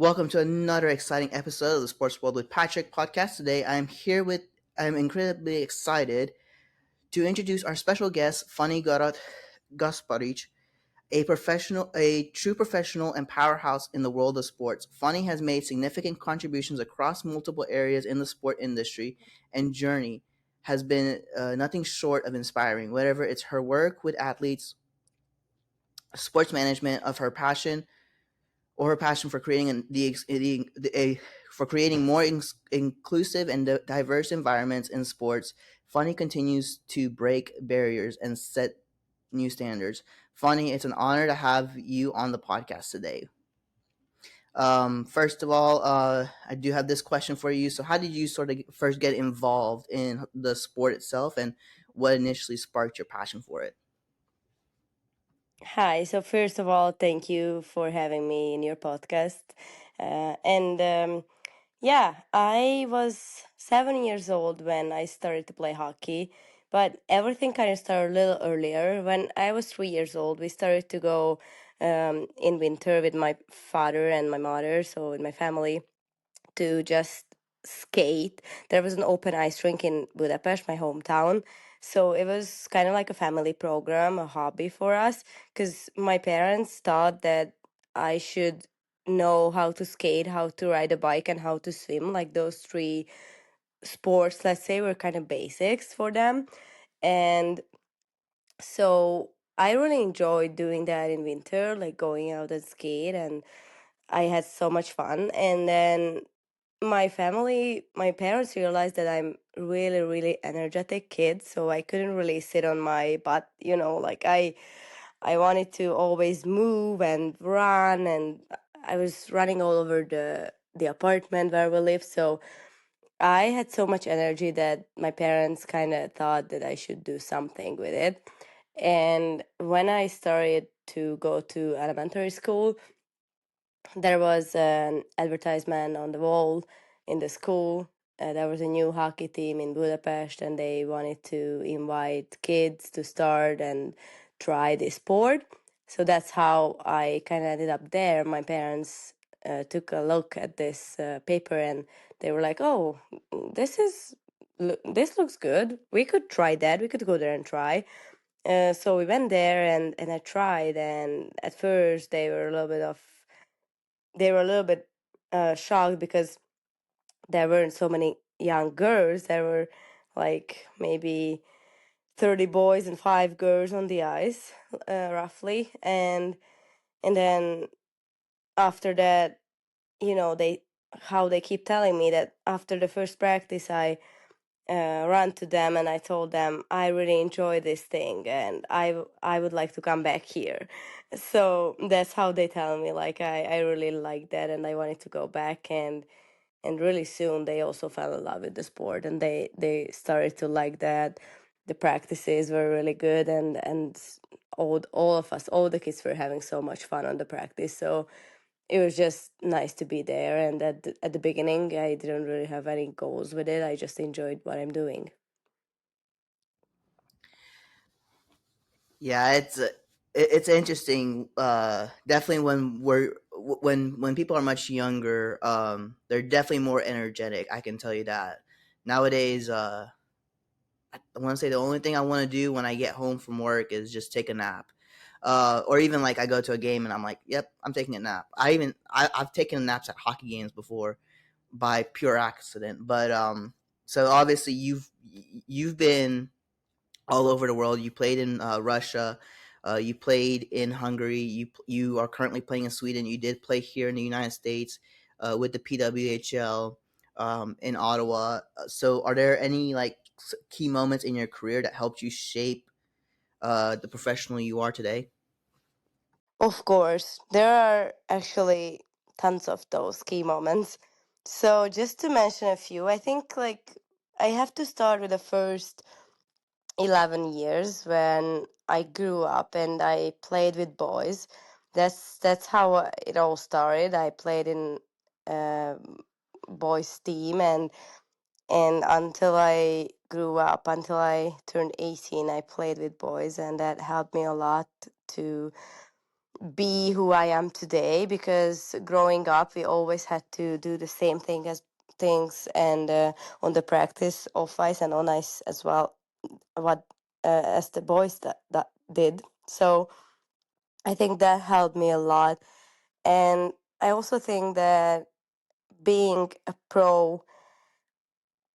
Welcome to another exciting episode of the Sports World with Patrik podcast. Today I'm incredibly excited to introduce our special guest, Fanni Garat-Gasparics, a true professional and powerhouse in the world of sports. Fanni has made significant contributions across multiple areas in the sport industry and journey has been nothing short of inspiring, whether it's her work with athletes, sports management of her passion or her passion for creating for creating more inclusive and diverse environments in sports. Funny continues to break barriers and set new standards. Funny, it's an honor to have you on the podcast today. First of all, I do have this question for you. So, how did you sort of first get involved in the sport itself, and what initially sparked your passion for it? Hi. So first of all, thank you for having me in your podcast. And yeah, I was 7 years old when I started to play hockey, but everything kind of started a little earlier. When I was 3 years old, we started to go in winter with my father and my mother, so with my family, to just skate. There was an open ice rink in Budapest, my hometown. So it was kind of like a family program, a hobby for us, because my parents thought that I should know how to skate, how to ride a bike, and how to swim. Like those three sports, let's say, were kind of basics for them. And so I really enjoyed doing that in winter, like going out and skate, and I had so much fun. And then my parents realized that I'm really, really energetic kid, so I couldn't really sit on my butt, like I wanted to always move and run, and I was running all over the apartment where we live. So I had so much energy that my parents kind of thought that I should do something with it. And when I started to go to elementary school, there was an advertisement on the wall in the school. There was a new hockey team in Budapest, and they wanted to invite kids to start and try the sport. So that's how I kind of ended up there. My parents took a look at this paper, and they were like, "Oh, this looks good. We could try that. We could go there and try." So we went there, and I tried. And at first, they were a little bit shocked because there weren't so many young girls. There were like maybe 30 boys and 5 girls on the ice, roughly. And then after that, they how they keep telling me that after the first practice, I ran to them and I told them I really enjoy this thing and I would like to come back here. So that's how they tell me, like, I really like that and I wanted to go back. And really soon they also fell in love with the sport, and they started to like that. The practices were really good, and all of us, all the kids, were having so much fun on the practice. So it was just nice to be there. And at the beginning, I didn't really have any goals with it. I just enjoyed what I'm doing. Yeah, it's interesting. Definitely when people are much younger, they're definitely more energetic. I can tell you that. Nowadays, I want to say the only thing I want to do when I get home from work is just take a nap. Or even like I go to a game and I'm like, "Yep, I'm taking a nap." I've taken naps at hockey games before by pure accident. But so obviously you've been all over the world. You played in Russia. You played in Hungary. You are currently playing in Sweden. You did play here in the United States with the PWHL in Ottawa. So, are there any like key moments in your career that helped you shape the professional you are today? Of course, there are actually tons of those key moments. So just to mention a few, I think like I have to start with the first 11 years when I grew up and I played with boys. That's how it all started. I played in a boys team, and until I grew up, until I turned 18, I played with boys, and that helped me a lot to be who I am today, because growing up we always had to do the same things, and on the practice off ice and on ice as well, what as the boys that did. So I think that helped me a lot. And I also think that being a pro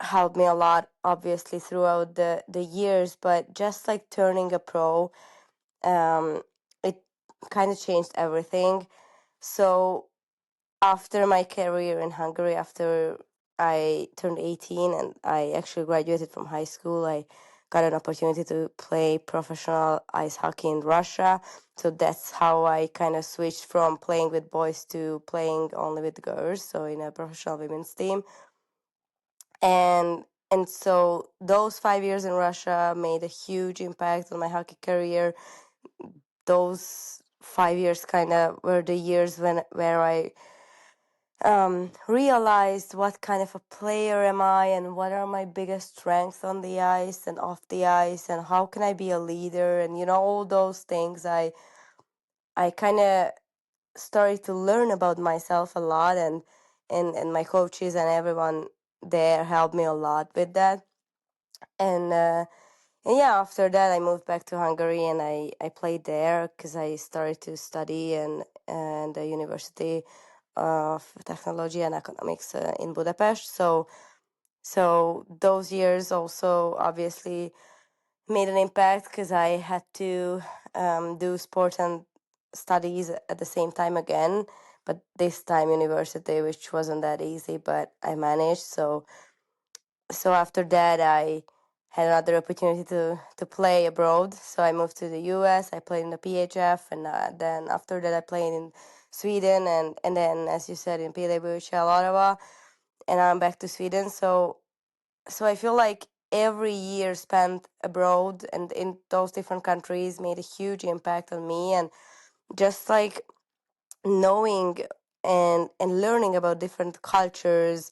helped me a lot, obviously, throughout the years. But just like turning a pro, um, it kind of changed everything. So after my career in Hungary, after I turned 18 and I actually graduated from high school, I got an opportunity to play professional ice hockey in Russia. So that's how I kind of switched from playing with boys to playing only with girls, so in a professional women's team. And so those 5 years in Russia made a huge impact on my hockey career. Those 5 years kind of were the years where I realized what kind of a player am I, and what are my biggest strengths on the ice and off the ice, and how can I be a leader, and all those things. I kind of started to learn about myself a lot, and my coaches and everyone there helped me a lot with that. And yeah, after that I moved back to Hungary, and I played there because I started to study and the University of Technology and Economics in Budapest. So those years also obviously made an impact, because I had to do sport and studies at the same time again. But this time university, which wasn't that easy, but I managed. So after that I had another opportunity to play abroad. So I moved to the US. I played in the PHF, and then after that I played in Sweden, and then, as you said, in PWHL Ottawa, and I'm back to Sweden. So I feel like every year spent abroad and in those different countries made a huge impact on me, and just like knowing and learning about different cultures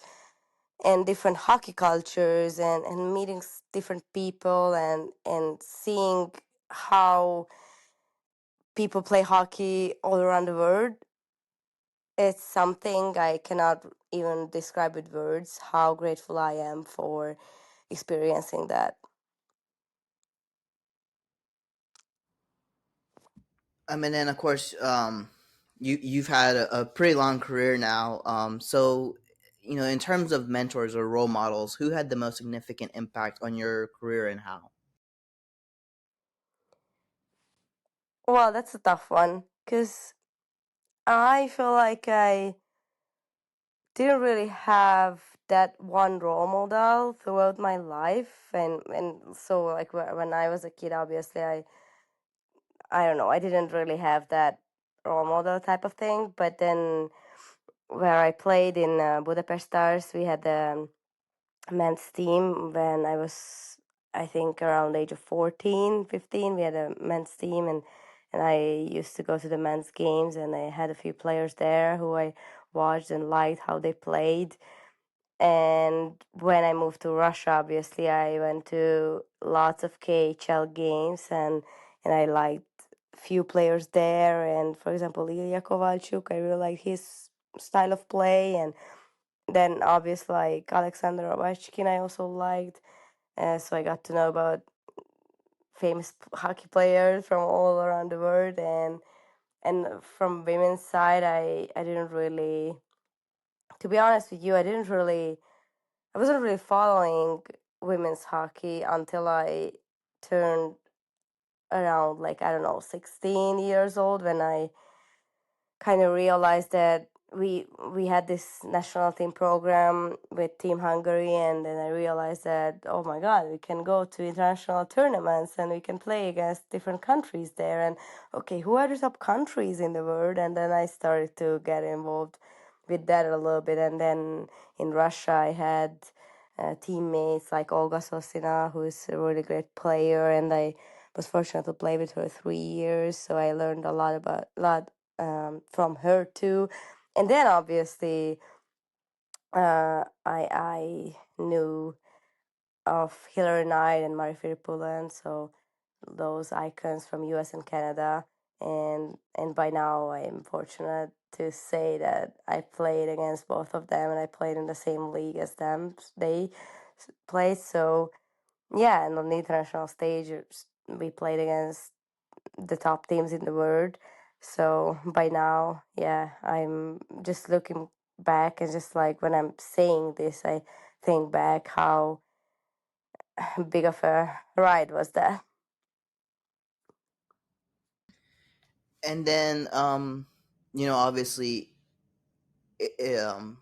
and different hockey cultures, and meeting different people, and seeing how people play hockey all around the world. It's something I cannot even describe with words, how grateful I am for experiencing that. I mean, and of course, you've had a pretty long career now. So in terms of mentors or role models, who had the most significant impact on your career and how? Well, that's a tough one, because I feel like I didn't really have that one role model throughout my life, and so like when I was a kid, obviously I don't know, I didn't really have that role model type of thing. But then where I played in Budapest Stars, we had a men's team when I was, I think, around the age of 14, 15. We had a men's team, and I used to go to the men's games, and I had a few players there who I watched and liked how they played. And when I moved to Russia, obviously, I went to lots of KHL games, and I liked few players there. And for example, Ilya Kovalchuk, I really liked his style of play. And then obviously, like Alexander Ovechkin, I also liked. So I got to know about famous hockey players from all around the world. And from women's side, I didn't really, to be honest with you, I wasn't really following women's hockey until I turned around, like, I don't know, 16 years old, when I kind of realized that we had this national team program with Team Hungary, and then I realized that, oh my God, we can go to international tournaments and we can play against different countries there. And okay, who are the top countries in the world? And then I started to get involved with that a little bit. And then in Russia, I had teammates like Olga Sosina, who is a really great player, and I was fortunate to play with her 3 years. So I learned a lot from her too. And then obviously, I knew of Hillary Knight and Mari Firpulen, so those icons from U.S. and Canada. and by now I'm fortunate to say that I played against both of them, and I played in the same league as them. They played, so yeah, and on the international stage, we played against the top teams in the world. So by now, yeah, I'm just looking back, and just like when I'm saying this, I think back how big of a ride was that. And then, obviously,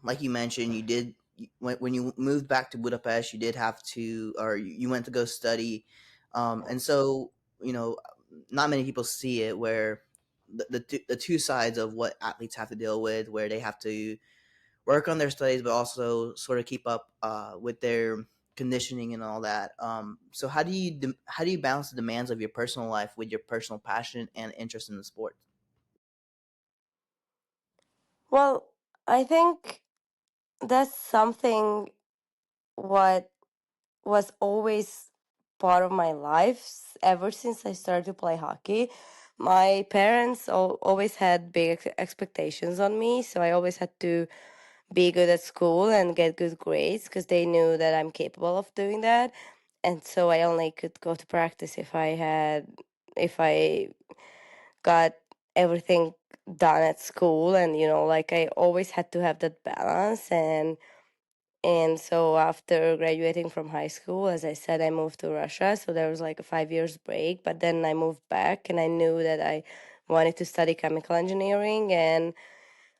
like you mentioned, you did when you moved back to Budapest, you did have to, or you went to go study, and so not many people see it where the two sides of what athletes have to deal with, where they have to work on their studies, but also sort of keep up with their conditioning and all that. So how do you balance the demands of your personal life with your personal passion and interest in the sport? Well, I think that's something what was always part of my life ever since I started to play hockey. My parents always had big expectations on me, so I always had to be good at school and get good grades because they knew that I'm capable of doing that. And so I only could go to practice if I got everything done at school. And like I always had to have that balance. And so after graduating from high school, as I said, I moved to Russia. So there was like a 5 years break, but then I moved back, and I knew that I wanted to study chemical engineering. And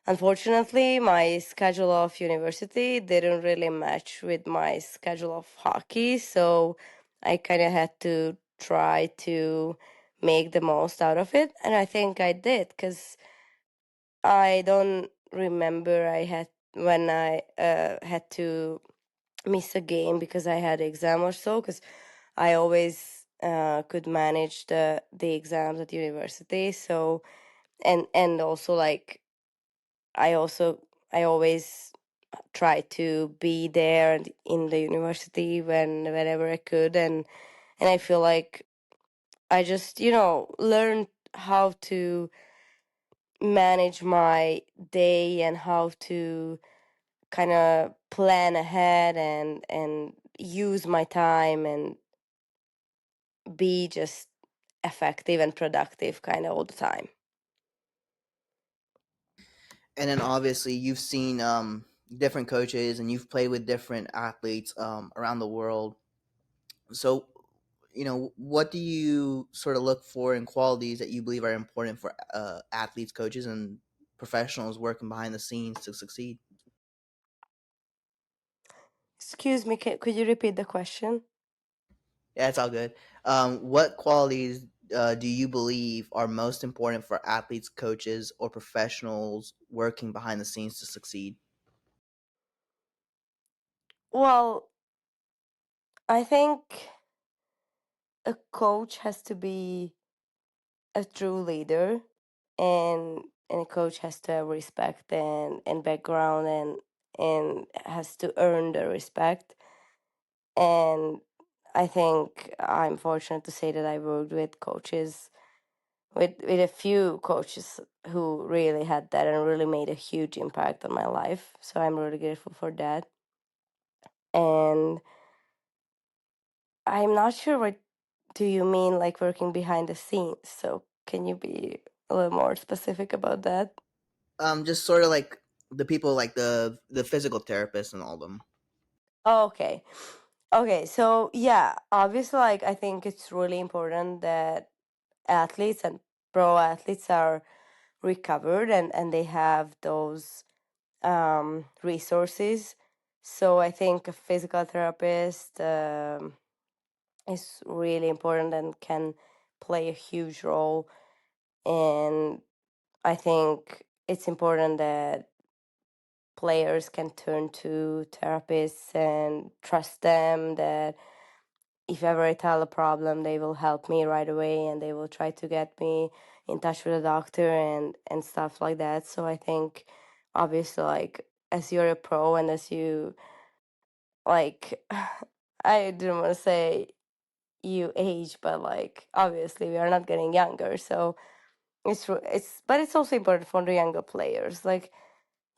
unfortunately, my schedule of university didn't really match with my schedule of hockey. So I kind of had to try to make the most out of it. And I think I did, because I don't remember I had when I had to miss a game because I had exam or so, because I always could manage the exams at university. So and also like I always try to be there in the university whenever I could. And I feel like I just learned how to manage my day and how to kind of plan ahead and use my time and be just effective and productive kind of all the time. And then obviously you've seen different coaches and you've played with different athletes around the world. So, what do you sort of look for in qualities that you believe are important for athletes, coaches, and professionals working behind the scenes to succeed? Excuse me, could you repeat the question? Yeah, it's all good. What qualities do you believe are most important for athletes, coaches, or professionals working behind the scenes to succeed? Well, I think a coach has to be a true leader, and a coach has to have respect and background, and has to earn the respect. And I think I'm fortunate to say that I worked with coaches, with a few coaches who really had that and really made a huge impact on my life. So I'm really grateful for that. And I'm not sure what do you mean, like working behind the scenes. So can you be a little more specific about that? Just sort of like the people, like the physical therapists and all of them. Oh, okay. Okay, so yeah, obviously, like I think it's really important that athletes and pro athletes are recovered, and they have those resources. So I think a physical therapist is really important and can play a huge role. And I think it's important that players can turn to therapists and trust them, that if ever I tell a problem, they will help me right away, and they will try to get me in touch with a doctor and stuff like that. So I think obviously, like as you're a pro and as you like, I didn't want to say you age, but like obviously we are not getting younger. So but it's also important for the younger players. Like,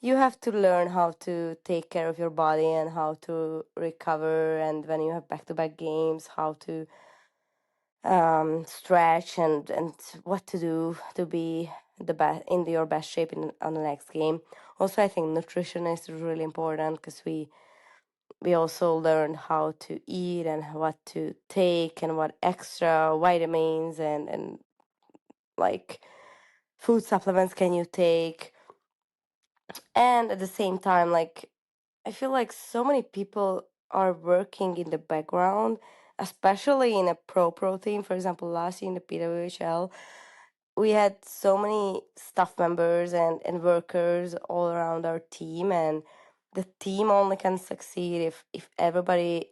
you have to learn how to take care of your body and how to recover, and when you have back-to-back games, how to stretch, and what to do to be the best in your best shape on the next game. Also, I think nutrition is really important because we also learn how to eat and what to take and what extra vitamins and like food supplements can you take. And at the same time, like, I feel like so many people are working in the background, especially in a pro team. For example, last year in the PWHL, we had so many staff members and workers all around our team, and the team only can succeed if everybody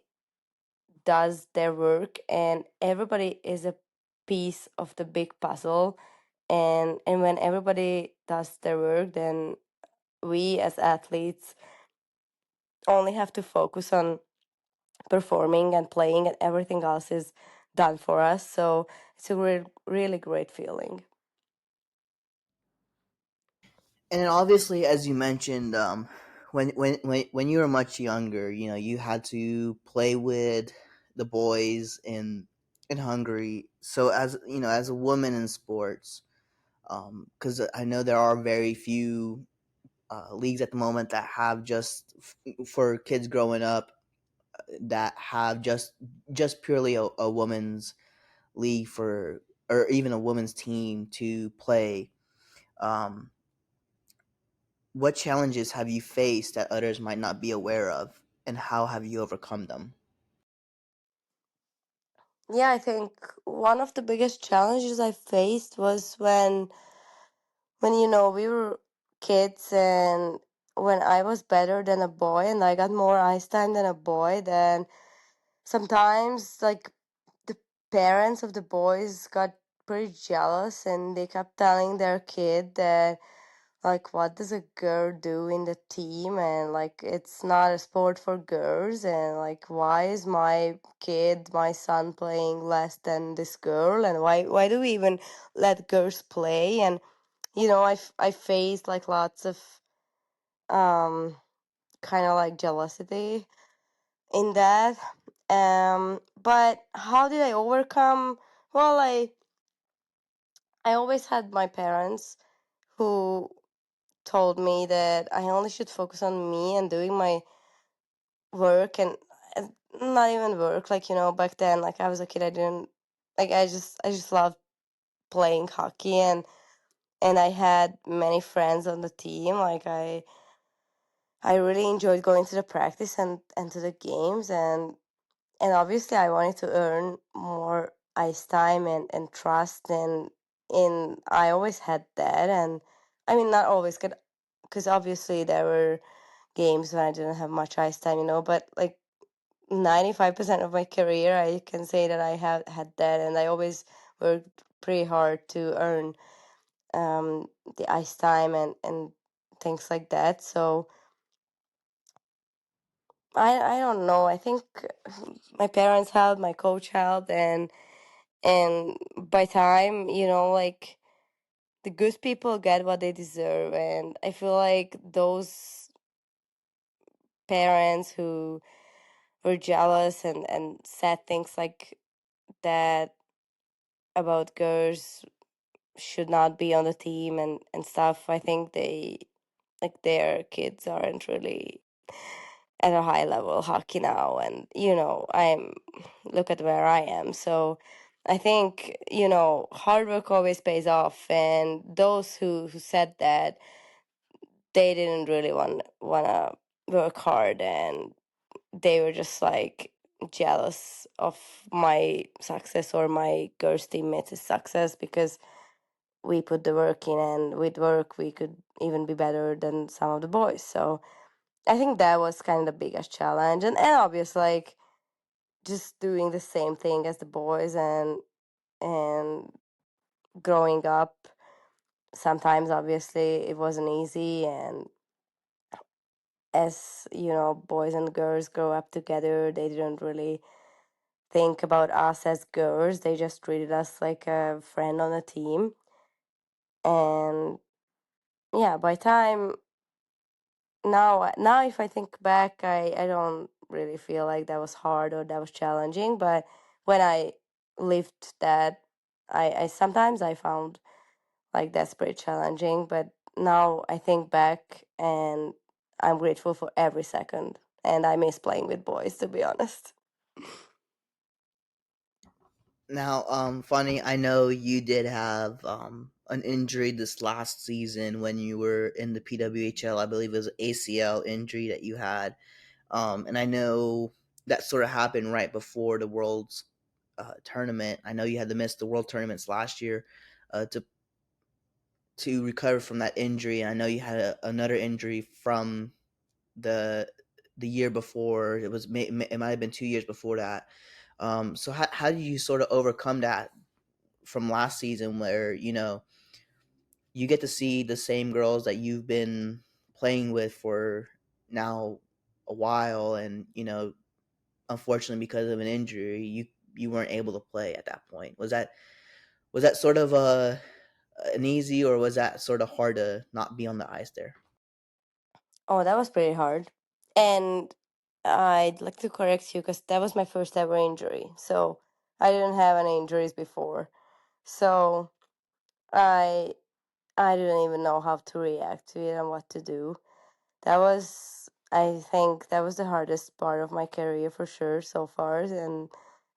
does their work and everybody is a piece of the big puzzle. And when everybody does their work, then we as athletes only have to focus on performing and playing, and everything else is done for us. So it's a really great feeling. And then obviously, as you mentioned, when you were much younger, you had to play with the boys in Hungary. So as as a woman in sports, because I know there are very few leagues at the moment that have for kids growing up that have just purely a women's league for, or even a women's team to play. Um, what challenges have you faced that others might not be aware of, and how have you overcome them? Yeah, I think one of the biggest challenges I faced was when we were kids, and when I was better than a boy and I got more ice time than a boy, then sometimes, like, the parents of the boys got pretty jealous, and they kept telling their kid that, like, what does a girl do in the team, and like, it's not a sport for girls, and like, why is my kid, my son, playing less than this girl, and why do we even let girls play? And I faced like lots of um kind of like jealousy in that. But how did I overcome? Well, I always had my parents who told me that I only should focus on me and doing my work, and not even work. Like, back then, like, I was a kid, I didn't, like, I just loved playing hockey, and I had many friends on the team. Like, I really enjoyed going to the practice and to the games, and obviously I wanted to earn more ice time and trust, and I always had that. And I mean, not always, because obviously there were games when I didn't have much ice time, but like 95% of my career, I can say that I have had that, and I always worked pretty hard to earn the ice time and things like that. So I don't know. I think my parents helped, my coach helped, and by time, like, the good people get what they deserve, and I feel like those parents who were jealous and said things like that about girls should not be on the team and stuff, I think their kids aren't really at a high level hockey now. And I'm look at where I am. So I think hard work always pays off, and those who said that, they didn't really wanna work hard, and they were just like jealous of my success or my girls teammates' success, because we put the work in, and with work we could even be better than some of the boys. So I think that was kind of the biggest challenge, and obviously, like, just doing the same thing as the boys, and growing up, sometimes obviously it wasn't easy. And as boys and girls grow up together, they didn't really think about us as girls, they just treated us like a friend on a team. And yeah, by time now if I think back, I don't really feel like that was hard or that was challenging. But when I lived that, I sometimes I found like that's pretty challenging. But now I think back and I'm grateful for every second. And I miss playing with boys, to be honest. Now, funny, I know you did have an injury this last season when you were in the PWHL. I believe it was an ACL injury that you had. And I know that sort of happened right before the World's tournament. I know you had to miss the World tournaments last year to recover from that injury. And I know you had another injury from the year before. It might have been 2 years before that. So how do you sort of overcome that from last season, where you get to see the same girls that you've been playing with for now a while, and unfortunately because of an injury you weren't able to play at that point. Was that sort of an easy, or was that sort of hard to not be on the ice there? Oh, that was pretty hard. And I'd like to correct you because that was my first ever injury. So I didn't have any injuries before. So I I didn't even know how to react to it and what to do. I think that was the hardest part of my career for sure so far. And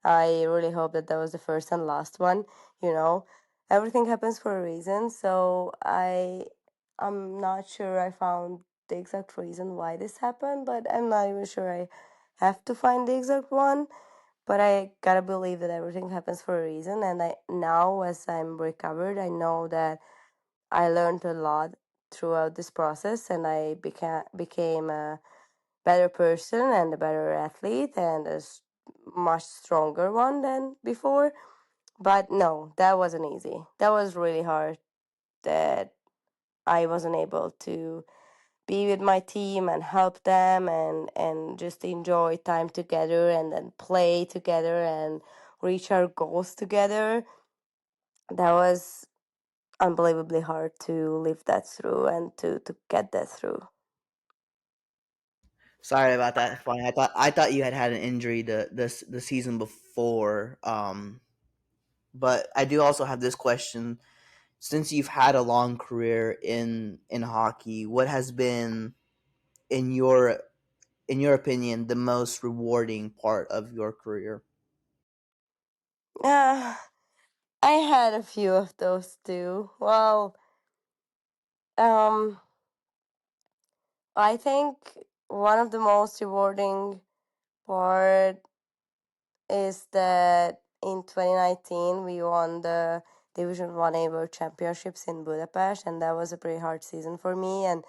I really hope that that was the first and last one. You know, everything happens for a reason. So I'm not sure I found the exact reason why this happened, but I'm not even sure I have to find the exact one. But I gotta believe that everything happens for a reason. And I now, as I'm recovered, I know that I learned a lot throughout this process, and I became a better person and a better athlete and much stronger one than before. But no, that wasn't easy. That was really hard. That I wasn't able to be with my team and help them and just enjoy time together and then play together and reach our goals together. That was unbelievably hard to live that through and to get that through. Sorry about that. Funny, I thought you had an injury the season before. But I do also have this question: since you've had a long career in hockey, what has been, in your opinion, the most rewarding part of your career? Uh, I had a few of those too. Well, um, I think one of the most rewarding part is that in 2019 we won the Division 1A World Championships in Budapest, and that was a pretty hard season for me. And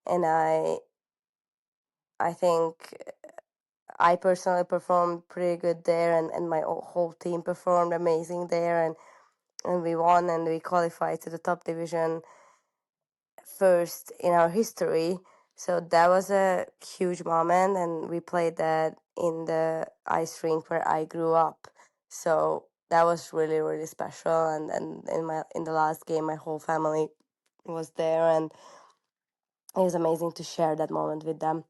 I think I personally performed pretty good there, and my whole team performed amazing there, and we won and we qualified to the top division first in our history. So that was a huge moment, and we played that in the ice rink where I grew up. So that was really really special. And in the last game, my whole family was there, and it was amazing to share that moment with them.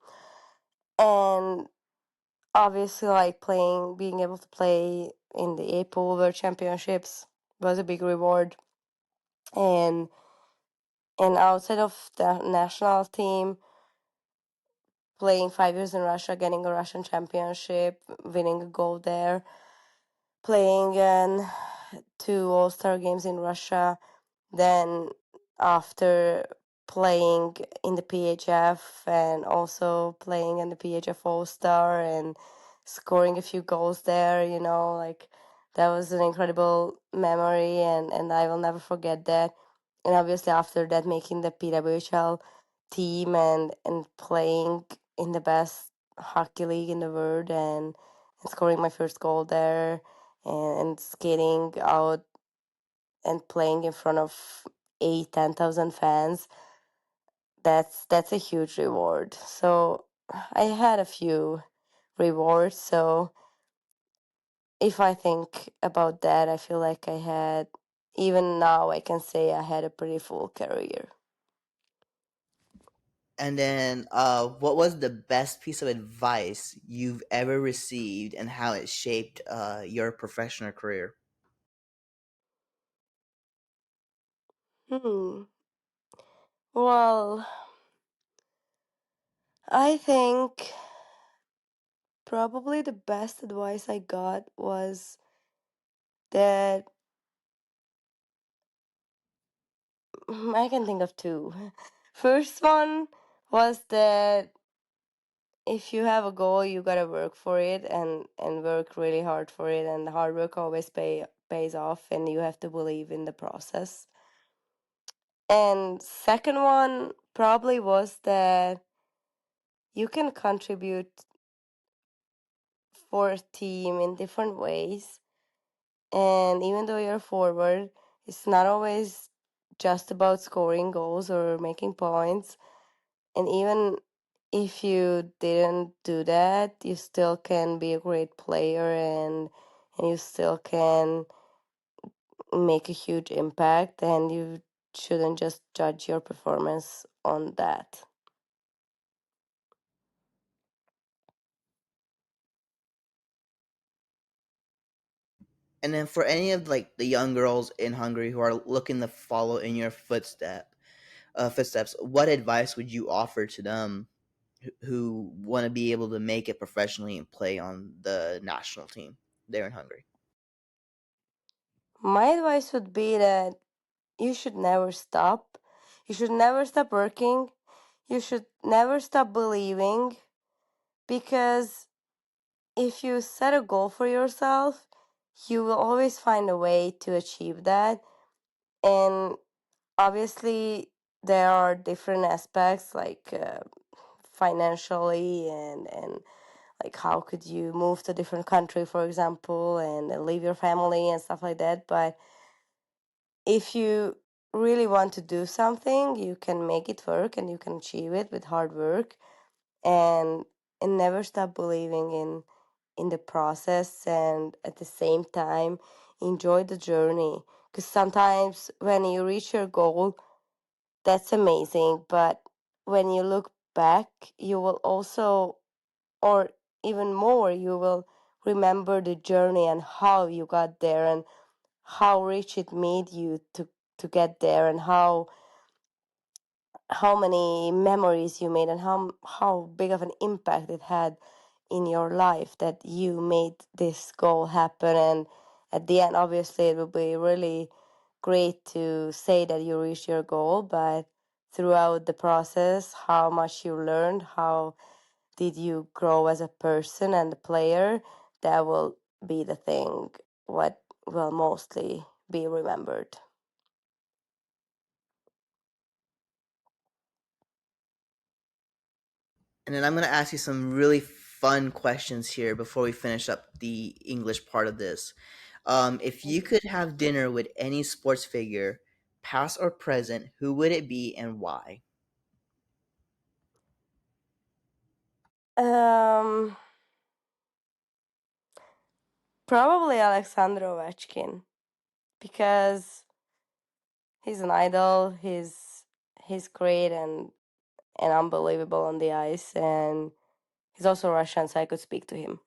And obviously, like being able to play in the APOL World Championships was a big reward. And outside of the national team, playing 5 years in Russia, getting a Russian championship, winning a gold there, playing in two All Star games in Russia. Then, after playing in the PHF and also playing in the PHF All Star and scoring a few goals there, like that was an incredible memory, and I will never forget that. And obviously, after that, making the PWHL team and playing in the best hockey league in the world and scoring my first goal there and skating out and playing in front of 8, 10,000 fans, that's a huge reward. So I had a few rewards. So if I think about that, I feel like I had even now I can say I had a pretty full career. And then, what was the best piece of advice you've ever received, and how it shaped your professional career? Hmm. Well, I think probably the best advice I got was that I can think of two. First one was that if you have a goal, you gotta work for it and work really hard for it, and hard work always pays off, and you have to believe in the process. And second one probably was that you can contribute for a team in different ways. And even though you're forward, it's not always just about scoring goals or making points. And even if you didn't do that, you still can be a great player, and you still can make a huge impact, and you shouldn't just judge your performance on that. And then, for any of like the young girls in Hungary who are looking to follow in your footsteps, what advice would you offer to them who want to be able to make it professionally and play on the national team there in Hungary? My advice would be that you should never stop. You should never stop working. You should never stop believing, because if you set a goal for yourself, you will always find a way to achieve that. And obviously, there are different aspects like financially, and like how could you move to a different country, for example, and leave your family and stuff like that. But if you really want to do something, you can make it work and you can achieve it with hard work, and never stop believing in the process, and at the same time enjoy the journey, because sometimes when you reach your goal, that's amazing, but when you look back, you will also, or even more, you will remember the journey and how you got there, and how rich it made you to get there, and how many memories you made, and how big of an impact it had in your life that you made this goal happen. And at the end, obviously, it will be really great to say that you reached your goal, but throughout the process, how much you learned, how did you grow as a person and a player, that will be the thing what will mostly be remembered. And then I'm going to ask you some really fun questions here before we finish up the English part of this. If you could have dinner with any sports figure, past or present, who would it be and why? Um, Probably Alexander Ovechkin, because he's an idol. He's great and unbelievable on the ice, and he's also Russian, so I could speak to him.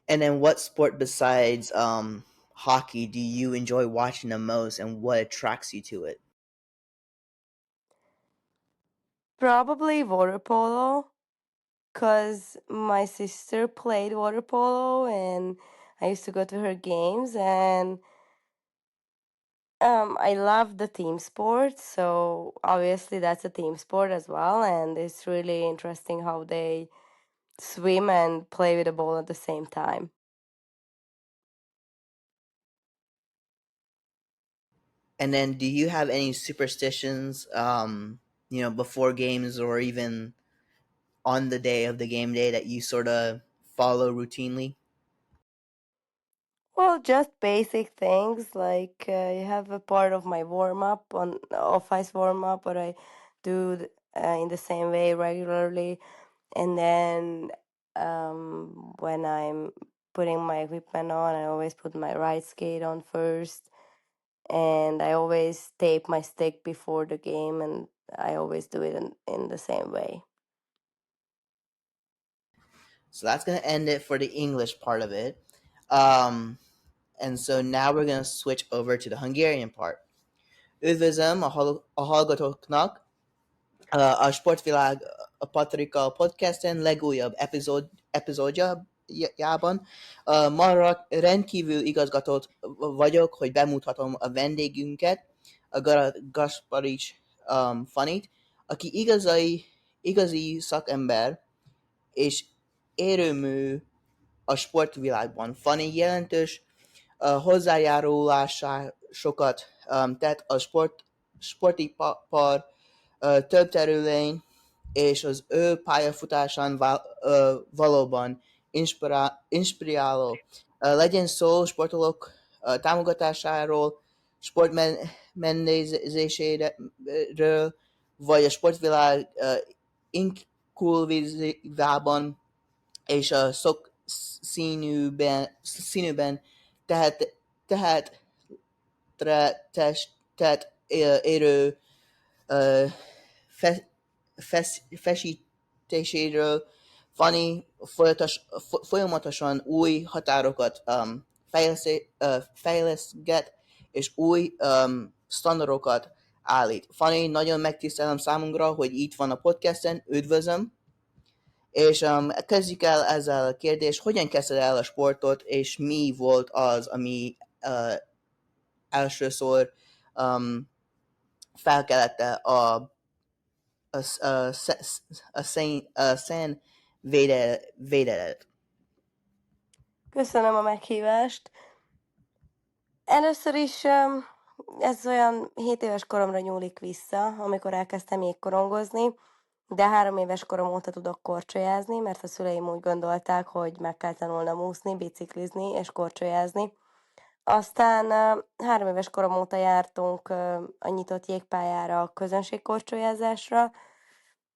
And then, what sport besides hockey do you enjoy watching the most, and what attracts you to it? Probably water polo, because my sister played water polo, and I used to go to her games, and I love the team sport, so obviously that's a team sport as well, and it's really interesting how they swim and play with the ball at the same time. And then, do you have any superstitions, before games or even on the day of the game day that you sort of follow routinely? Well, just basic things like you have a part of my warm up on off ice warm up, what I do in the same way regularly, and then when I'm putting my equipment on, I always put my right skate on first, and I always tape my stick before the game, and I always do it in the same way. So that's gonna end it for the English part of it. Um, and so now we're gonna switch over to the Hungarian part. Üdvözlöm a hallgatóknak a Sportvilág a Patrika podcasten legújabb epizódjában. Ma rendkívül igazgatott vagyok, hogy bemutatom a vendégünket, a Garat-Gasparics Fannit, aki igazi szakember és érőmű a sportvilágban. Fanni jelentős hozzájárulásokat tett a sportipar több területén, és az ő pályafutásán valóban inspiráló. Legyen szó sportolók támogatásáról, sportmendezéséről, vagy a sportvilág inkluzívában és a sok színűben tehet tett érő feszítéséről. Fanny folyamatosan új határokat fejleszget, és új standardokat állít. Fanny, nagyon megtisztelem számunkra, hogy itt van a podcasten, üdvözlöm, és kezdjük el ezzel a kérdést, hogyan kezdted el a sportot, és mi volt az, ami elsőszor felkelette a szén védelet. Köszönöm a meghívást. Először is ez olyan 7 éves koromra nyúlik vissza, amikor elkezdtem jégkorongozni, de 3 éves korom óta tudok korcsolyázni, mert a szüleim úgy gondolták, hogy meg kell tanulnom úszni, biciklizni és korcsolyázni. Aztán 3 éves korom óta jártunk a nyitott jégpályára a közönségkorcsolyázásra,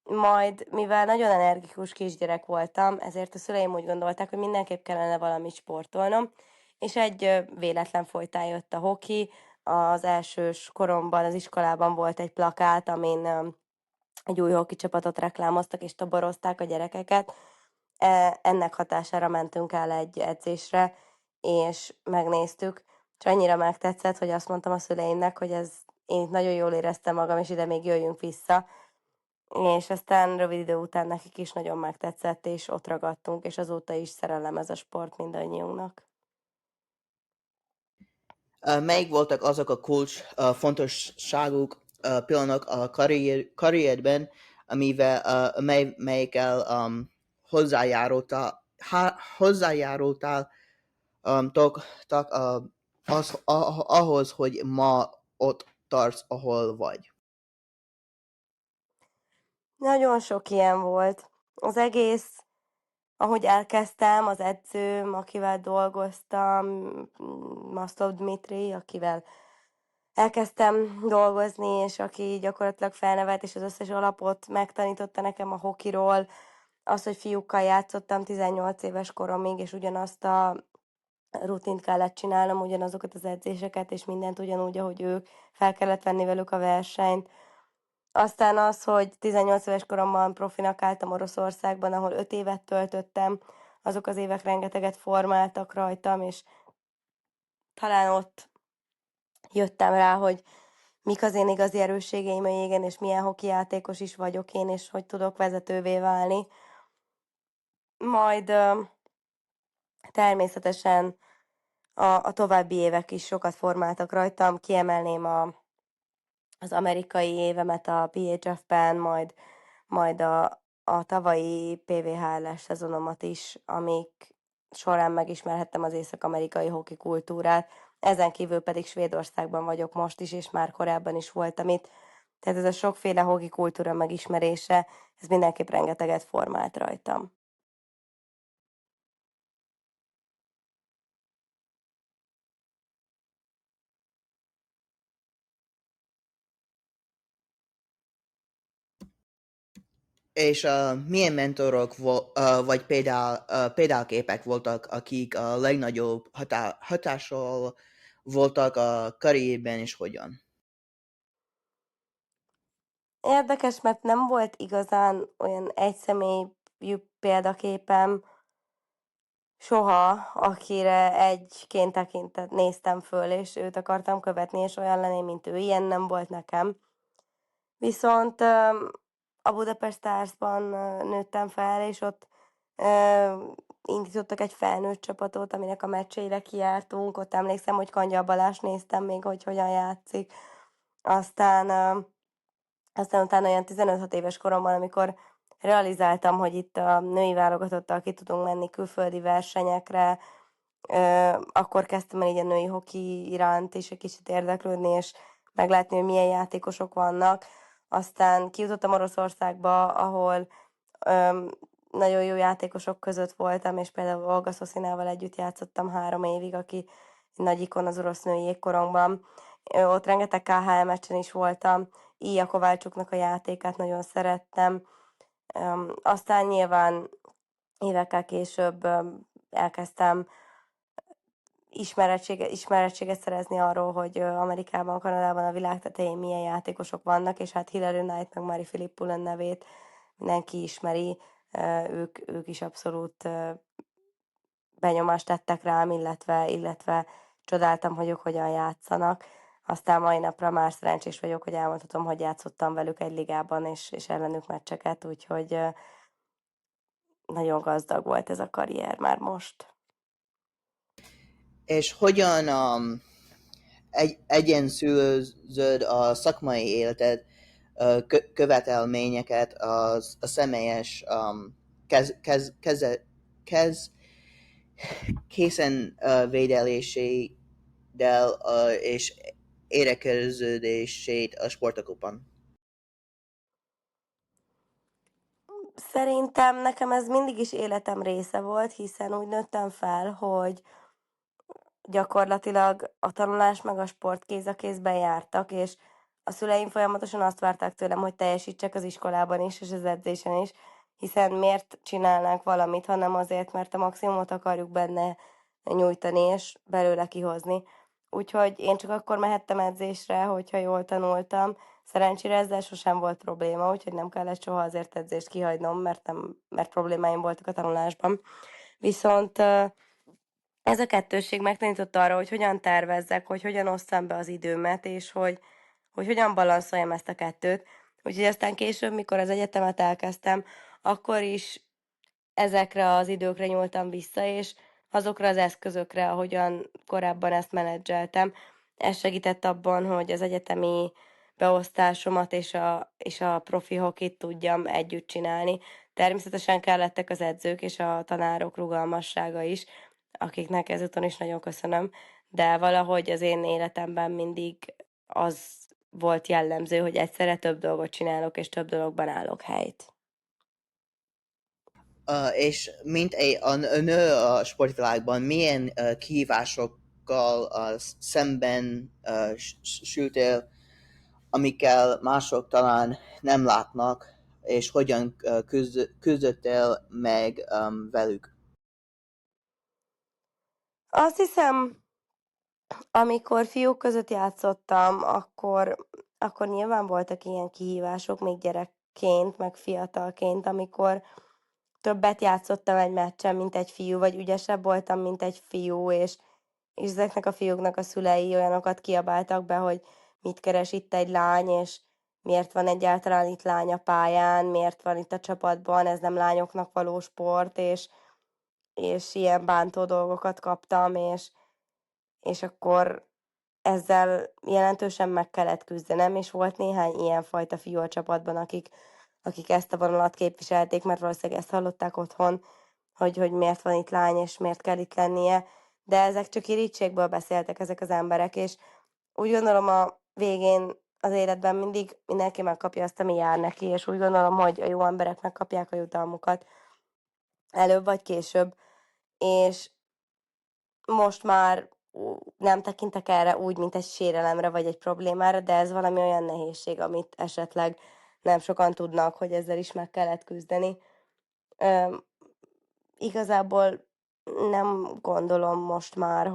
majd mivel nagyon energikus kisgyerek voltam, ezért a szüleim úgy gondolták, hogy mindenképp kellene valamit sportolnom, és egy véletlen folytán jött a hoki. Az elsős koromban az iskolában volt egy plakát, amin egy új hoki csapatot reklámoztak, és toborozták a gyerekeket. Ennek hatására mentünk el egy edzésre, és megnéztük, és annyira megtetszett, hogy azt mondtam a szüleimnek, hogy én itt nagyon jól éreztem magam, és ide még jöjjünk vissza. És aztán rövid idő után nekik is nagyon megtetszett, és ott ragadtunk, és azóta is szerelem ez a sport mindannyiunknak. Melyik voltak azok a kulcs fontosságuk pillanatok a karrierben, melyekkel hozzájárultál ahhoz, hogy ma ott tartsz, ahol vagy? Nagyon sok ilyen volt. Az egész, ahogy elkezdtem, az edzőm, akivel dolgoztam, Maszlov Dmitri, akivel elkezdtem dolgozni, és aki gyakorlatilag felnevet, és az összes alapot megtanította nekem a hokiról, az, hogy fiúkkal játszottam 18 éves koromig, és ugyanazt a rutint kellett csinálnom, ugyanazokat az edzéseket, és mindent ugyanúgy, ahogy ők, fel kellett venni velük a versenyt. Aztán az, hogy 18 éves koromban profinak álltam Oroszországban, ahol 5 évet töltöttem, azok az évek rengeteget formáltak rajtam, és talán ott jöttem rá, hogy mik az én igazi erősségeim a jégen, és milyen hoki játékos is vagyok én, és hogy tudok vezetővé válni. Majd természetesen a további évek is sokat formáltak rajtam. Kiemelném az amerikai évemet a PHF-ben, majd a tavalyi PVHL-es szezonomat is, amik során megismerhettem az észak-amerikai hoki kultúrát. Ezen kívül pedig Svédországban vagyok most is, és már korábban is voltam itt. Tehát ez a sokféle hoki kultúra megismerése, ez mindenképp rengeteget formált rajtam. És milyen mentorok vagy példaképek voltak, akik a legnagyobb hatással voltak a karrierben, és hogyan? Érdekes, mert nem volt igazán olyan egyszemélyű példaképem soha, akire egyként tekintet néztem föl, és őt akartam követni, és olyan lenni, mint ő. Ilyen nem volt nekem. Viszont a Budapest Starsban nőttem fel, és ott indítottak egy felnőtt csapatot, aminek a meccseire kijártunk. Ott emlékszem, hogy Kangyal Balást néztem még, hogy hogyan játszik. Aztán, aztán utána olyan 15-6 éves koromban, amikor realizáltam, hogy itt a női válogatottal ki tudunk menni külföldi versenyekre, akkor kezdtem el így a női hoki iránt is egy kicsit érdeklődni, és meglátni, hogy milyen játékosok vannak. Aztán kijutottam Oroszországba, ahol nagyon jó játékosok között voltam, és például Olga Szoszinával együtt játszottam 3 évig, aki egy nagy ikon az orosz női jégkorongban. Ott rengeteg KHL meccsen is voltam, Ija Kovácsuknak a játékát nagyon szerettem. Aztán nyilván évekkel később elkezdtem ismerettséget szerezni arról, hogy Amerikában, Kanadában a világ tetején milyen játékosok vannak, és hát Hillary Knight meg Mari Philippoulin nevét mindenki ismeri, ők is abszolút benyomást tettek rám, illetve csodáltam, hogy ők hogyan játszanak. Aztán mai napra már szerencsés vagyok, hogy elmondhatom, hogy játszottam velük egy ligában, és ellenük meccseket, úgyhogy nagyon gazdag volt ez a karrier már most. És hogyan egyensúlyozod a szakmai életed követelményeket a személyes kez, kez, keze, kez, készen védelésével és érekeződését a sportokban? Szerintem nekem ez mindig is életem része volt, hiszen úgy nőttem fel, hogy gyakorlatilag a tanulás meg a sport kéz a kézben jártak, és a szüleim folyamatosan azt várták tőlem, hogy teljesítsek az iskolában is, és az edzésen is, hiszen miért csinálnánk valamit, hanem azért, mert a maximumot akarjuk benne nyújtani, és belőle kihozni. Úgyhogy én csak akkor mehettem edzésre, hogyha jól tanultam. Szerencsére ezzel sosem volt probléma, úgyhogy nem kellett soha azért edzést kihagynom, mert problémáim voltak a tanulásban. Viszont ez a kettősség megtanított arra, hogy hogyan tervezzek, hogy hogyan osszam be az időmet, és hogy hogyan balanszoljam ezt a kettőt. Úgyhogy aztán később, mikor az egyetemet elkezdtem, akkor is ezekre az időkre nyúltam vissza, és azokra az eszközökre, ahogyan korábban ezt menedzseltem. Ez segített abban, hogy az egyetemi beosztásomat és a profi hokit tudjam együtt csinálni. Természetesen kellettek az edzők és a tanárok rugalmassága is, akiknek ezúton is nagyon köszönöm, de valahogy az én életemben mindig az volt jellemző, hogy egyszerre több dolgot csinálok, és több dologban állok helyt. És mint a nő a sportvilágban, milyen kihívásokkal szemben sültél, amikkel mások talán nem látnak, és hogyan küzdöttél meg velük? Azt hiszem, amikor fiúk között játszottam, akkor nyilván voltak ilyen kihívások még gyerekként, meg fiatalként, amikor többet játszottam egy meccsen, mint egy fiú, vagy ügyesebb voltam, mint egy fiú, és ezeknek a fiúknak a szülei olyanokat kiabáltak be, hogy mit keres itt egy lány, és miért van egyáltalán itt lány a pályán, miért van itt a csapatban, ez nem lányoknak való sport, és ilyen bántó dolgokat kaptam, és akkor ezzel jelentősen meg kellett küzdenem, és volt néhány ilyen fajta fiú a csapatban, akik ezt a vonalat képviselték, mert valószínűleg ezt hallották otthon, hogy miért van itt lány, és miért kell itt lennie, de ezek csak irítségből beszéltek ezek az emberek, és úgy gondolom a végén az életben mindig mindenki megkapja azt, ami jár neki, és úgy gondolom, hogy a jó emberek megkapják a jutalmukat előbb vagy később, és most már nem tekintek erre úgy, mint egy sérelemre vagy egy problémára, de ez valami olyan nehézség, amit esetleg nem sokan tudnak, hogy ezzel is meg kellett küzdeni. Igazából nem gondolom most már,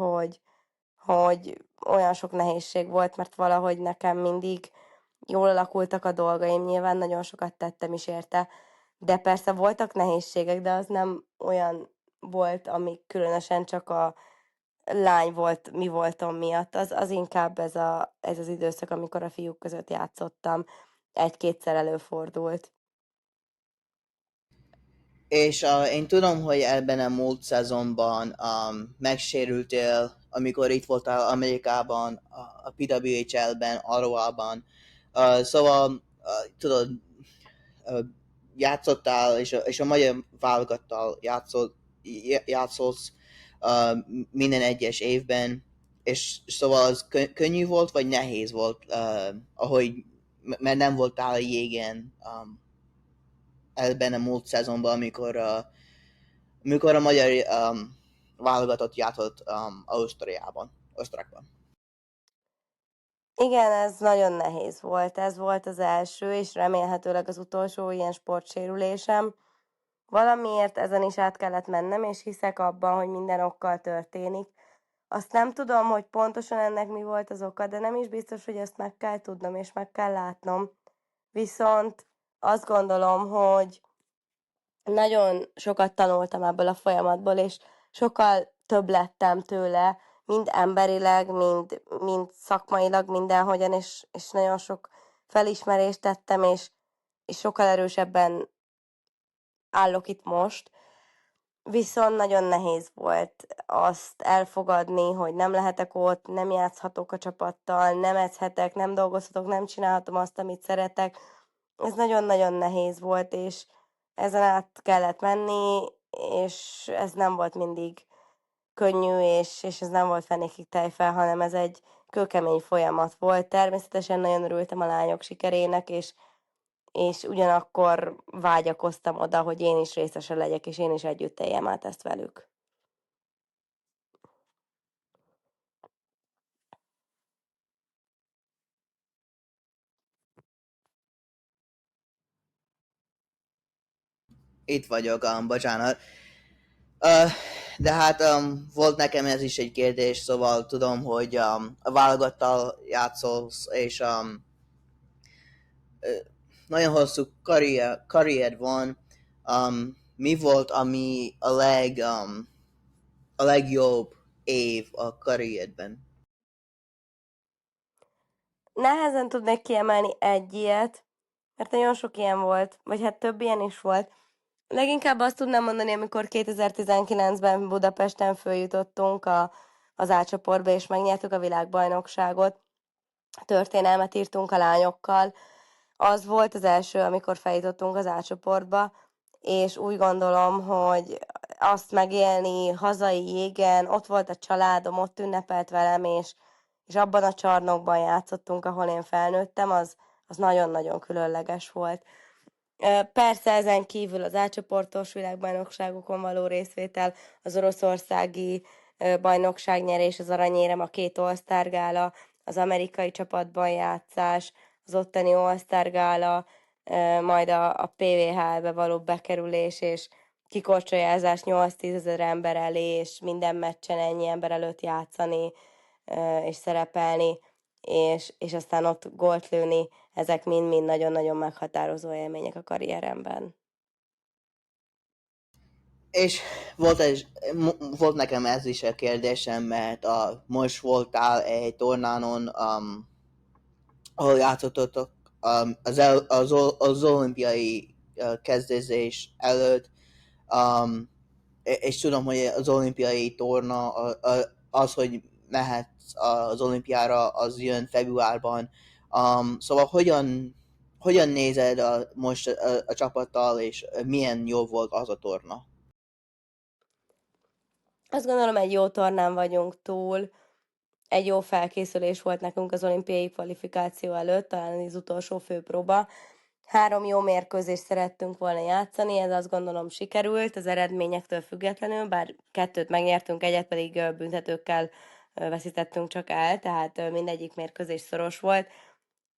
hogy olyan sok nehézség volt, mert valahogy nekem mindig jól alakultak a dolgaim, nyilván nagyon sokat tettem is érte, de persze voltak nehézségek, de az nem olyan volt, ami különösen csak a lány volt, mi voltam miatt. Az inkább ez az időszak, amikor a fiúk között játszottam. Egy-kétszer előfordult. És én tudom, hogy ebben a múlt szezonban megsérültél, amikor itt voltál Amerikában, a PWHL-ben, Aroában. Szóval, tudod, uh, játszottál, és a magyar válogattal játszolsz minden egyes évben, és szóval az könnyű volt, vagy nehéz volt, ahogy, mert nem voltál jégen ebben a múlt szezonban, amikor a magyar válogatott játszott Ausztriában, Osztrákban. Igen, ez nagyon nehéz volt. Ez volt az első, és remélhetőleg az utolsó ilyen sportsérülésem. Valamiért ezen is át kellett mennem, és hiszek abban, hogy minden okkal történik. Azt nem tudom, hogy pontosan ennek mi volt az oka, de nem is biztos, hogy ezt meg kell tudnom, és meg kell látnom. Viszont azt gondolom, hogy nagyon sokat tanultam ebből a folyamatból, és sokkal több lettem tőle, mind emberileg, mind szakmailag, mindenhogyan, és nagyon sok felismerést tettem, és sokkal erősebben állok itt most. Viszont nagyon nehéz volt azt elfogadni, hogy nem lehetek ott, nem játszhatok a csapattal, nem edzhetek, nem dolgozhatok, nem csinálhatom azt, amit szeretek. Ez nagyon-nagyon nehéz volt, és ezen át kellett menni, és ez nem volt mindig könnyű, és ez nem volt fenékig tejfel, hanem ez egy kőkemény folyamat volt. Természetesen nagyon örültem a lányok sikerének, és ugyanakkor vágyakoztam oda, hogy én is részese legyek, és én is együtt éljem át ezt velük. Itt vagyok, bocsánat. De hát volt nekem ez is egy kérdés, szóval tudom, hogy a válogattal játszolsz, és nagyon hosszú karrier van. Mi volt, ami a legjobb év a karrierben? Nehezen tudnék kiemelni egy ilyet, mert nagyon sok ilyen volt, vagy hát több ilyen is volt. Leginkább azt tudnám mondani, amikor 2019-ben Budapesten följutottunk az A csoportba, és megnyertük a világbajnokságot. Történelmet írtunk a lányokkal. Az volt az első, amikor feljutottunk az A csoportba, és úgy gondolom, hogy azt megélni hazai jégen, ott volt a családom, ott ünnepelt velem, és abban a csarnokban játszottunk, ahol én felnőttem, az nagyon-nagyon különleges volt. Persze ezen kívül az átcsoportos világbajnokságokon való részvétel, az oroszországi bajnokságnyerés, az aranyérem, a 2 All-Star gála, az amerikai csapatban játszás, az ottani All-Star gála, majd a PVHL-be való bekerülés, és kikorcsolyázás 8-10 ezer ember elé, és minden meccsen ennyi ember előtt játszani, és szerepelni, és aztán ott gólt lőni, ezek mind-mind nagyon-nagyon meghatározó élmények a karrieremben. És volt nekem ez is a kérdésem, mert most voltál egy tornánon, ahol játszottatok az olimpiai kezdezés előtt, um, és tudom, hogy az olimpiai torna, az, hogy mehetsz az olimpiára, az jön februárban. Szóval hogyan nézed most a csapattal, és milyen jó volt az a torna? Azt gondolom, egy jó tornán vagyunk túl, egy jó felkészülés volt nekünk az olimpiai kvalifikáció előtt, talán az utolsó főpróba. 3 jó mérkőzést szerettünk volna játszani, ez azt gondolom sikerült az eredményektől függetlenül, bár 2 megnyertünk, egyet pedig büntetőkkel veszítettünk csak el, tehát mindegyik mérkőzés szoros volt.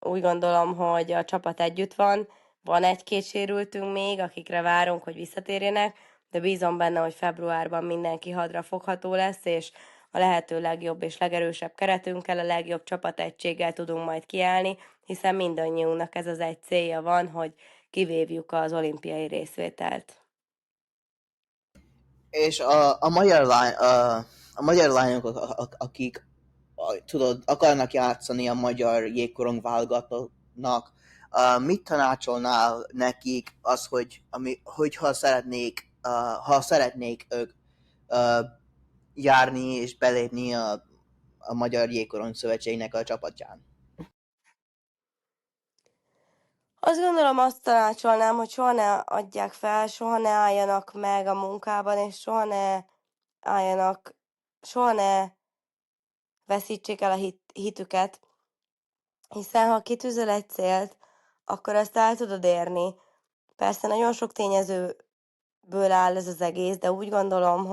Úgy gondolom, hogy a csapat együtt van, Van egy-két sérültünk még, akikre várunk, hogy visszatérjenek, de bízom benne, hogy februárban mindenki hadra fogható lesz, és a lehető legjobb és legerősebb keretünkkel, a legjobb csapategységgel tudunk majd kiállni, hiszen mindannyiunknak ez az egy célja van, hogy kivívjuk az olimpiai részvételt. És a magyar lányok, akik tudod, akarnak játszani a magyar jégkorong válogatottnak, mit tanácsolnál nekik az, ha szeretnék ők járni és belépni a Magyar Jégkorong Szövetségnek a csapatján? Azt gondolom, azt tanácsolnám, hogy soha ne adják fel, soha ne álljanak meg a munkában, és soha ne veszítsék el a hitüket, hiszen ha kitűzöl egy célt, akkor azt el tudod érni. Persze nagyon sok tényezőből áll ez az egész, de úgy gondolom,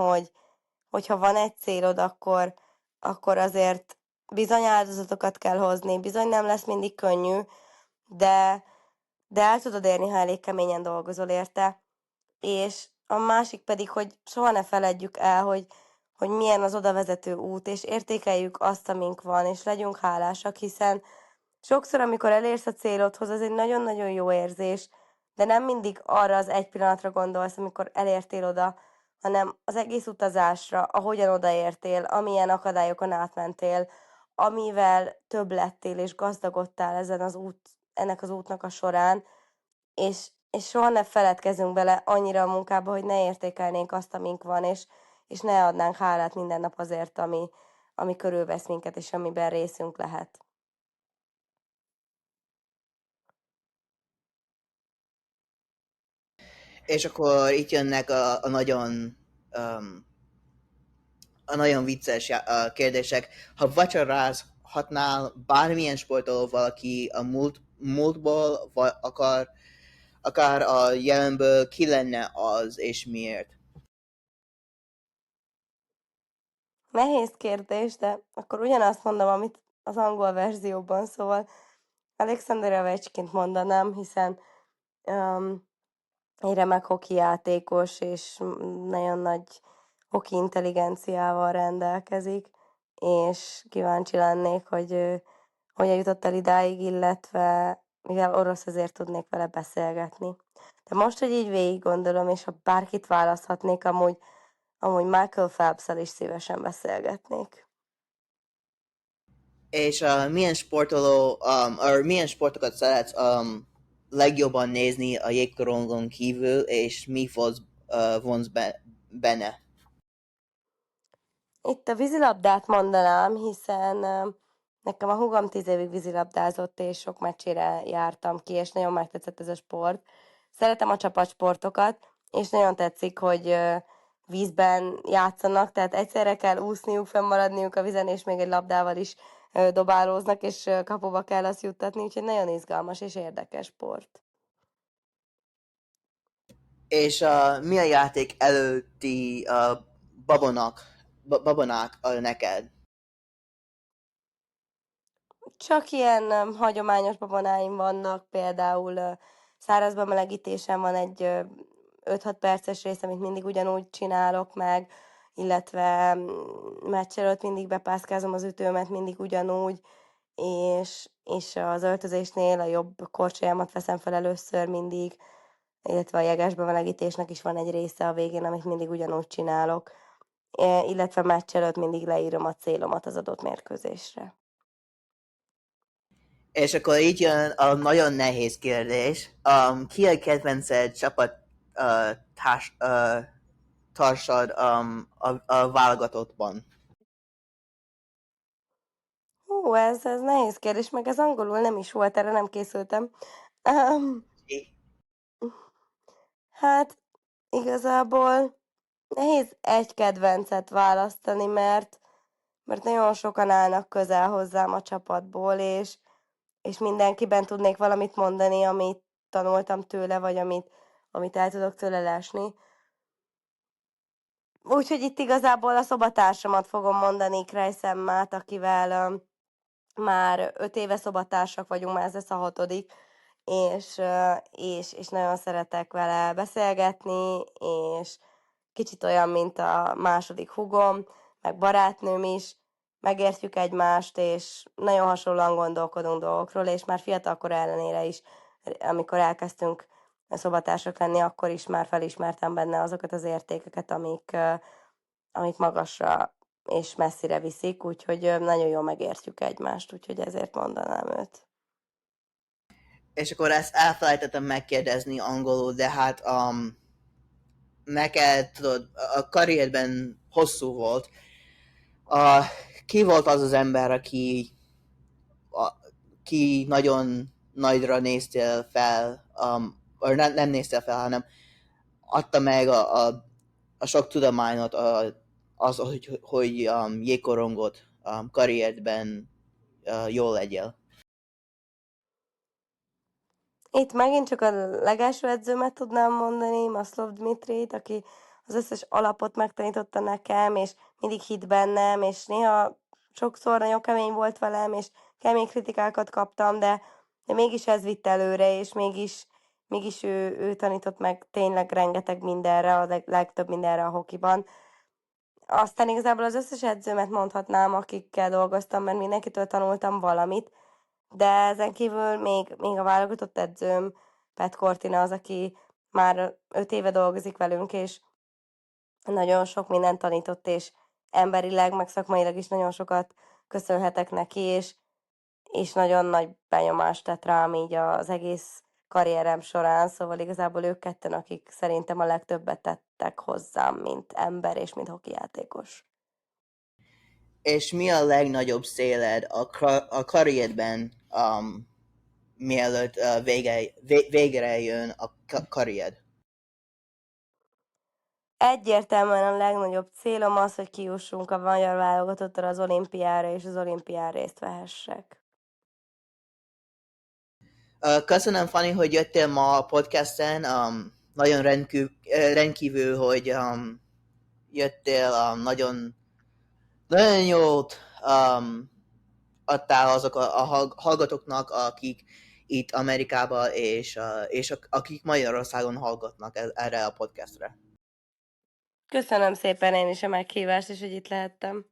hogy ha van egy célod, akkor azért bizony áldozatokat kell hozni, bizony nem lesz mindig könnyű, de el tudod érni, ha elég keményen dolgozol érte. És a másik pedig, hogy soha ne feledjük el, hogy milyen az odavezető út, és értékeljük azt, amink van, és legyünk hálásak, hiszen sokszor, amikor elérsz a célodhoz, az egy nagyon-nagyon jó érzés, de nem mindig arra az egy pillanatra gondolsz, amikor elértél oda, hanem az egész utazásra, ahogyan odaértél, amilyen akadályokon átmentél, amivel több lettél és gazdagodtál ennek az útnak a során, és soha ne feledkezzünk bele annyira a munkába, hogy ne értékelnénk azt, amink van, és ne adnánk hálát minden nap azért, ami körülvesz minket, és amiben részünk lehet. És akkor itt jönnek um, a nagyon vicces kérdések. Ha vacsorázhatnál bármilyen sportolóval, aki a múltból akár a jelenből, ki lenne az, és miért? Nehéz kérdés, de akkor ugyanazt mondom, amit az angol verzióban, szóval Alexander Ovechkint mondanám, hiszen egy remek hoki játékos, és nagyon nagy hoki intelligenciával rendelkezik, és kíváncsi lennék, hogy hogyan jutott el idáig, illetve mivel orosz, ezért tudnék vele beszélgetni. De most, hogy így végig gondolom, és ha bárkit választhatnék, amúgy Michael Phelps-el is szívesen beszélgetnék. És milyen sportokat szeretsz legjobban nézni a jégkorongon kívül, és mi vonz benne? Itt a vízilabdát mondanám, hiszen nekem a húgom 10 évig vízilabdázott, és sok meccsére jártam ki, és nagyon megtetszett ez a sport. Szeretem a csapatsportokat, és nagyon tetszik, hogy vízben játszanak, tehát egyszerre kell úszniuk, fennmaradniuk a vízen, és még egy labdával is dobálóznak, és kapuba kell azt juttatni, úgyhogy nagyon izgalmas és érdekes sport. És mi a játék előtti babonák neked? Csak ilyen hagyományos babonáim vannak, például szárazba melegítésen van egy 5-6 perces rész, amit mindig ugyanúgy csinálok meg, illetve meccs előtt mindig bepászkázom az ütőmet, mindig ugyanúgy, és az öltözésnél a jobb korcsolyámat veszem fel először mindig, illetve a jeges bemelegítésnek is van egy része a végén, amit mindig ugyanúgy csinálok, illetve meccs előtt mindig leírom a célomat az adott mérkőzésre. És akkor így jön a nagyon nehéz kérdés. Ki a kedvenced csapat társad a válogatottban? Hú, ez nehéz kérdés, meg ez angolul nem is volt, erre nem készültem. Hát igazából nehéz egy kedvencet választani, mert nagyon sokan állnak közel hozzám a csapatból, és mindenkiben tudnék valamit mondani, amit tanultam tőle, vagy amit el tudok tőle lesni. Úgyhogy itt igazából a szobatársamat fogom mondani, Krejszemmát, akivel már 5 éve szobatársak vagyunk, már ez lesz a 6. és nagyon szeretek vele beszélgetni, és kicsit olyan, mint a második húgom, meg barátnőm is, megértjük egymást, és nagyon hasonlóan gondolkodunk dolgokról, és már fiatalkor ellenére is, amikor elkezdtünk szobatársak lenni, akkor is már felismertem benne azokat az értékeket, amik magasra és messzire viszik, úgyhogy nagyon jól megértjük egymást, úgyhogy ezért mondanám őt. És akkor ezt elfelejtettem megkérdezni angolul, de hát neked, tudod, a karrierben hosszú volt. A, ki volt az az ember, a, ki nagyon nagyra néztél fel, vagy nem néztél fel, hanem adta meg a sok tudományot, az, hogy jégkorongot karrierben jól legyél. Itt megint csak a legelső edzőmet tudnám mondani, Maszlov Dmitrit, aki az összes alapot megtanította nekem, és mindig hitt bennem, és néha sokszor nagyon kemény volt velem, és kemény kritikákat kaptam, de mégis ez vitt előre, és mégis ő tanított meg tényleg rengeteg mindenre, a legtöbb mindenre a hokiban. Aztán igazából az összes edzőmet mondhatnám, akikkel dolgoztam, mert mindenkitől tanultam valamit, de ezen kívül még a válogatott edzőm, Pet Cortina az, aki már 5 éve dolgozik velünk, és nagyon sok mindent tanított, és emberileg, meg szakmailag is nagyon sokat köszönhetek neki, és nagyon nagy benyomást tett rám így az egész karrierem során, szóval igazából ők ketten, akik szerintem a legtöbbet tettek hozzám, mint ember és mint hokijátékos. És mi a legnagyobb céled a karrierben, mielőtt végre jön a karriered? Egyértelműen a legnagyobb célom az, hogy kijussunk a magyar válogatottal az olimpiára, és az olimpián részt vehessek. Köszönöm, Fanni, hogy jöttél ma a podcasten. Nagyon rendkívül, hogy jöttél. Nagyon, nagyon jót adtál azok a hallgatóknak, akik itt Amerikában, és akik Magyarországon hallgatnak erre a podcastre. Köszönöm szépen én is a meghívást, és hogy itt lehettem.